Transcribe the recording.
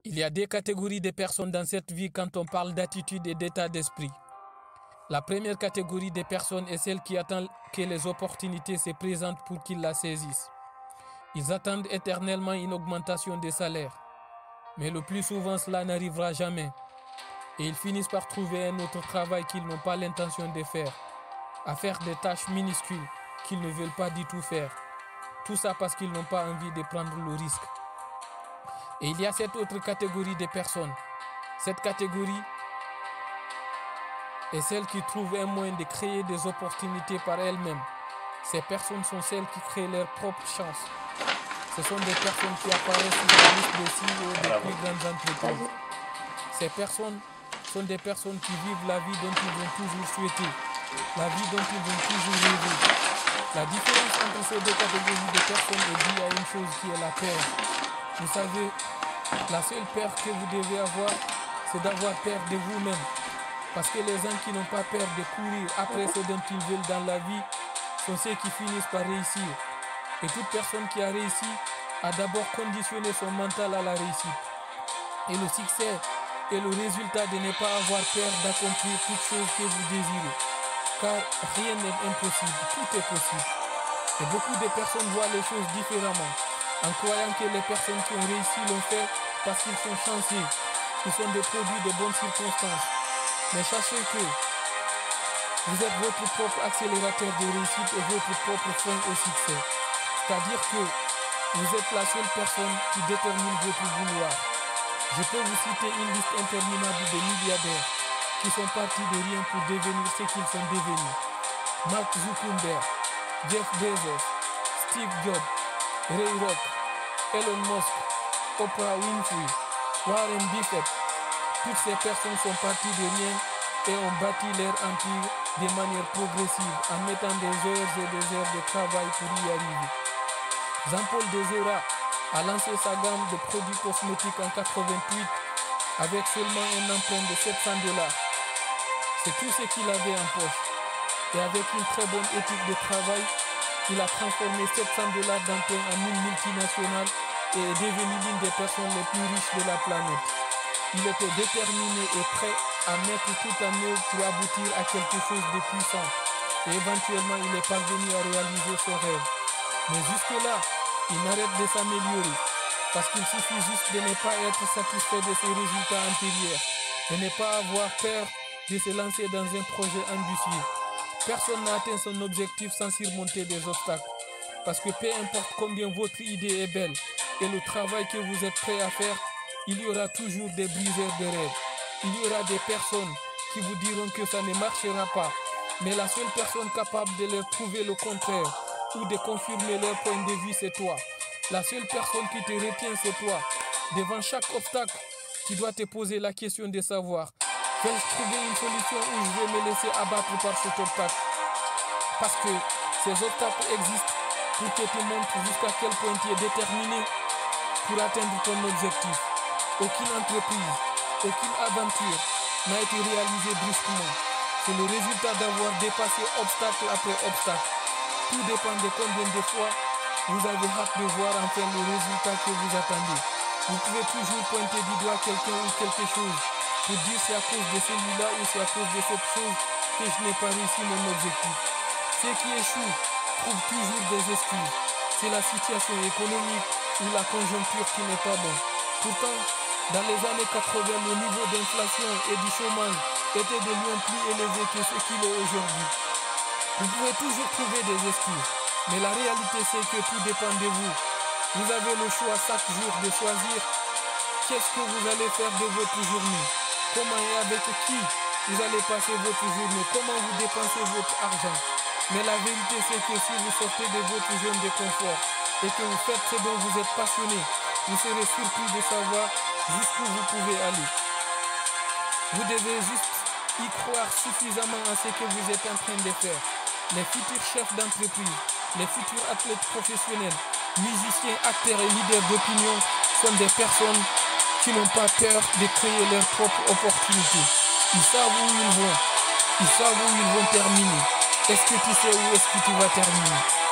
Il y a deux catégories de personnes dans cette vie quand on parle d'attitude et d'état d'esprit. La première catégorie de personnes est celle qui attend que les opportunités se présentent pour qu'ils la saisissent. Ils attendent éternellement une augmentation des salaires. Mais le plus souvent, cela n'arrivera jamais. Et ils finissent par trouver un autre travail qu'ils n'ont pas l'intention de faire, à faire des tâches minuscules qu'ils ne veulent pas du tout faire. Tout ça parce qu'ils n'ont pas envie de prendre le risque. Et il y a cette autre catégorie de personnes. Cette catégorie est celle qui trouve un moyen de créer des opportunités par elles-mêmes. Ces personnes sont celles qui créent leur propre chance. Ce sont des personnes qui apparaissent sur la liste des CEO des plus grandes entreprises. Ces personnes sont des personnes qui vivent la vie dont ils ont toujours souhaité, la vie dont ils ont toujours rêvé. La différence entre ces deux catégories de personnes est due à une chose qui est la peur. Vous savez, la seule peur que vous devez avoir, c'est d'avoir peur de vous-même. Parce que les gens qui n'ont pas peur de courir après ce dont ils veulent dans la vie sont ceux qui finissent par réussir. Et toute personne qui a réussi a d'abord conditionné son mental à la réussite. Et le succès est le résultat de ne pas avoir peur d'accomplir toute chose que vous désirez. Car rien n'est impossible, tout est possible. Et beaucoup de personnes voient les choses différemment, en croyant que les personnes qui ont réussi l'ont fait parce qu'ils sont chanceux, ils sont des produits de bonnes circonstances. Mais sachez que vous êtes votre propre accélérateur de réussite et votre propre frein au succès. C'est-à-dire que vous êtes la seule personne qui détermine votre vouloir. Je peux vous citer une liste interminable de milliardaires qui sont partis de rien pour devenir ce qu'ils sont devenus. Mark Zuckerberg, Jeff Bezos, Steve Jobs, Ray Rock, Elon Musk, Oprah Winfrey, Warren Buffett. Toutes ces personnes sont parties de rien et ont bâti leur empire de manière progressive en mettant des heures et des heures de travail pour y arriver. Jean-Paul Dezora a lancé sa gamme de produits cosmétiques en 88 avec seulement un emprunt de $700. C'est tout ce qu'il avait en poche. Et avec une très bonne éthique de travail, il a transformé $700 d'emprunt en une multinationale et est devenu l'une des personnes les plus riches de la planète. Il était déterminé et prêt à mettre tout en œuvre pour aboutir à quelque chose de puissant. Et éventuellement, il est parvenu à réaliser son rêve. Mais jusque-là, il n'arrête de s'améliorer. Parce qu'il suffit juste de ne pas être satisfait de ses résultats antérieurs. De ne pas avoir peur de se lancer dans un projet ambitieux. Personne n'a atteint son objectif sans surmonter des obstacles. Parce que peu importe combien votre idée est belle et le travail que vous êtes prêt à faire, il y aura toujours des briseurs de rêve. Il y aura des personnes qui vous diront que ça ne marchera pas. Mais la seule personne capable de leur prouver le contraire ou de confirmer leur point de vue, c'est toi. La seule personne qui te retient, c'est toi. Devant chaque obstacle, tu dois te poser la question de savoir: vais-je trouver une solution ou je vais me laisser abattre par cet obstacle? Parce que ces obstacles existent pour que tu montres jusqu'à quel point tu es déterminé pour atteindre ton objectif. Aucune entreprise, aucune aventure n'a été réalisée brusquement. C'est le résultat d'avoir dépassé obstacle après obstacle. Tout dépend de combien de fois vous avez hâte de voir enfin le résultat que vous attendez. Vous pouvez toujours pointer du doigt quelqu'un ou quelque chose pour dire c'est à cause de celui-là ou c'est à cause de cette chose que je n'ai pas réussi mon objectif. Ceux qui échouent trouvent toujours des excuses. C'est la situation économique ou la conjoncture qui n'est pas bonne. Pourtant, dans les années 80, le niveau d'inflation et du chômage était de loin plus élevé que ce qu'il est aujourd'hui. Vous pouvez toujours trouver des excuses, mais la réalité c'est que tout dépend de vous. Vous avez le choix chaque jour de choisir qu'est-ce que vous allez faire de votre journée, comment et avec qui vous allez passer votre journée, comment vous dépensez votre argent. Mais la vérité c'est que si vous sortez de votre zone de confort et que vous faites ce dont vous êtes passionné, vous serez surpris de savoir jusqu'où vous pouvez aller. Vous devez juste y croire suffisamment à ce que vous êtes en train de faire. Les futurs chefs d'entreprise, les futurs athlètes professionnels, musiciens, acteurs et leaders d'opinion sont des personnes qui n'ont pas peur de créer leurs propres opportunités. Ils savent où ils vont. Ils savent où ils vont terminer. Est-ce que tu sais où est-ce que tu vas terminer?